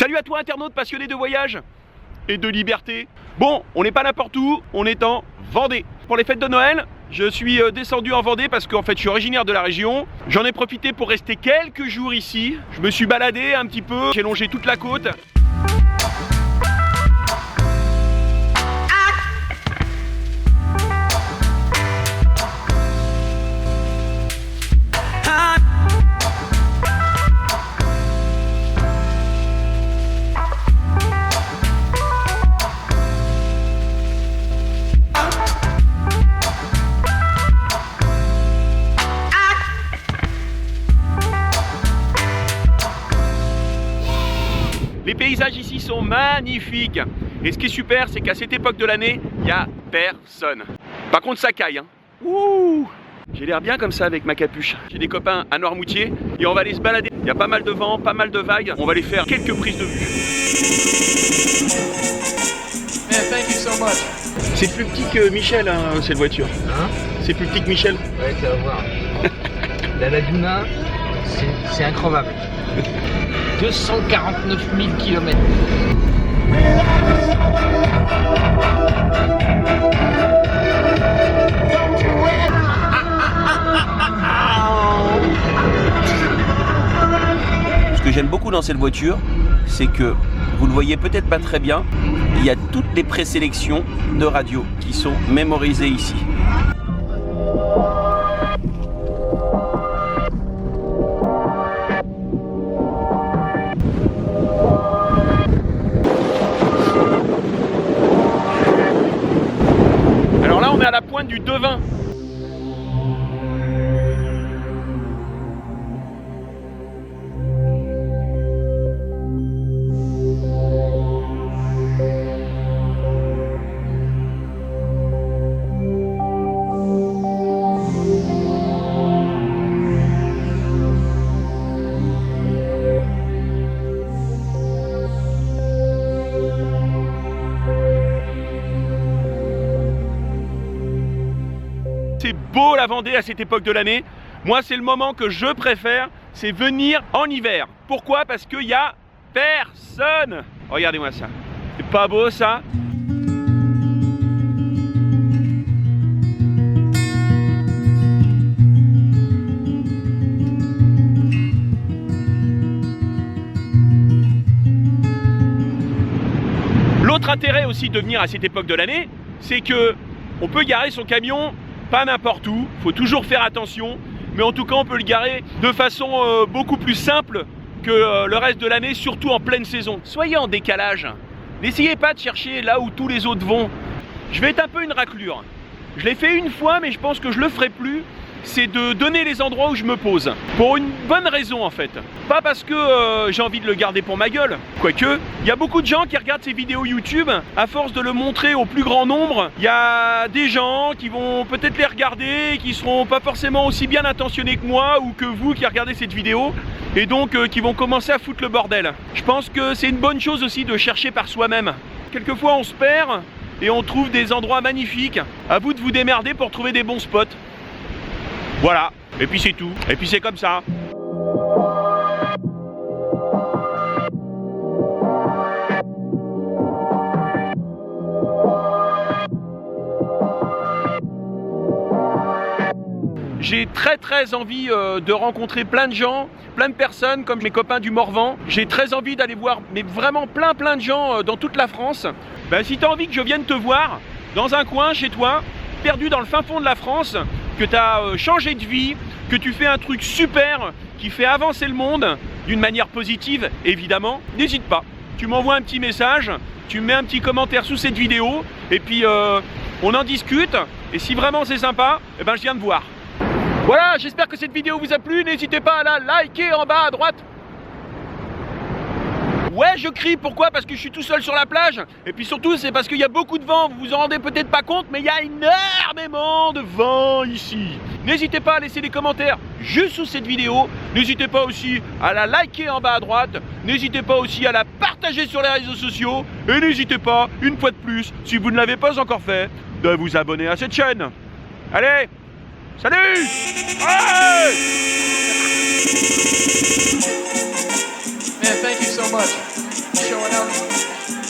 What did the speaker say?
Salut à toi internaute passionné de voyage et de liberté. Bon, on n'est pas n'importe où, on est en Vendée. Pour les fêtes de Noël, je suis descendu en Vendée parce qu'en fait je suis originaire de la région. J'en ai profité pour rester quelques jours ici. Je me suis baladé un petit peu, j'ai longé toute la côte. Les paysages ici sont magnifiques. Et ce qui est super, c'est qu'à cette époque de l'année, il n'y a personne. Par contre, ça caille. Ouh, j'ai l'air bien comme ça avec ma capuche. J'ai des copains à Noirmoutier et on va aller se balader. Il y a pas mal de vent, pas mal de vagues. On va aller faire quelques prises de vue. Man, thank you so much. C'est plus petit que Michel, hein, cette voiture. Hein? C'est plus petit que Michel. Ouais, tu vas voir. La Laguna, c'est incroyable. 249 000 km. Ce que j'aime beaucoup dans cette voiture, c'est que vous le voyez peut-être pas très bien, il y a toutes les présélections de radio qui sont mémorisées ici. Alors là, on est à la pointe du Devin. C'est beau la Vendée à cette époque de l'année. Moi, c'est le moment que je préfère, c'est venir en hiver. Pourquoi? Parce qu'il n'y a personne. Regardez-moi ça. C'est pas beau ça? L'autre intérêt aussi de venir à cette époque de l'année, c'est que on peut garer son camion pas n'importe où, faut toujours faire attention, mais en tout cas on peut le garer de façon beaucoup plus simple que le reste de l'année, surtout en pleine saison. Soyez en décalage, n'essayez pas de chercher là où tous les autres vont. Je vais être un peu une raclure, je l'ai fait une fois mais je pense que je le ferai plus, c'est de donner les endroits où je me pose. Pour une bonne raison en fait. Pas parce que j'ai envie de le garder pour ma gueule. Quoique, il y a beaucoup de gens qui regardent ces vidéos YouTube. À force de le montrer au plus grand nombre, il y a des gens qui vont peut-être les regarder et qui seront pas forcément aussi bien intentionnés que moi ou que vous qui regardez cette vidéo. Et donc qui vont commencer à foutre le bordel. Je pense que c'est une bonne chose aussi de chercher par soi-même. Quelquefois on se perd et on trouve des endroits magnifiques. À vous de vous démerder pour trouver des bons spots. Voilà, et puis c'est tout, et puis c'est comme ça. J'ai très envie de rencontrer plein de gens, plein de personnes comme mes copains du Morvan. J'ai très envie d'aller voir mais vraiment plein de gens dans toute la France. Ben, si tu as envie que je vienne te voir dans un coin chez toi, perdu dans le fin fond de la France, que tu as changé de vie, que tu fais un truc super qui fait avancer le monde d'une manière positive, évidemment, n'hésite pas. Tu m'envoies un petit message, tu me mets un petit commentaire sous cette vidéo, et puis on en discute, et si vraiment c'est sympa, eh ben, je viens de voir. Voilà, j'espère que cette vidéo vous a plu, n'hésitez pas à la liker en bas à droite. Ouais, je crie, pourquoi? Parce que je suis tout seul sur la plage. Et puis surtout, c'est parce qu'il y a beaucoup de vent. Vous vous en rendez peut-être pas compte, mais il y a énormément de vent ici. N'hésitez pas à laisser des commentaires juste sous cette vidéo. N'hésitez pas aussi à la liker en bas à droite. N'hésitez pas aussi à la partager sur les réseaux sociaux. Et n'hésitez pas, une fois de plus, si vous ne l'avez pas encore fait, de vous abonner à cette chaîne. Allez, salut! Hey! Man, thank you so much. much for showing up.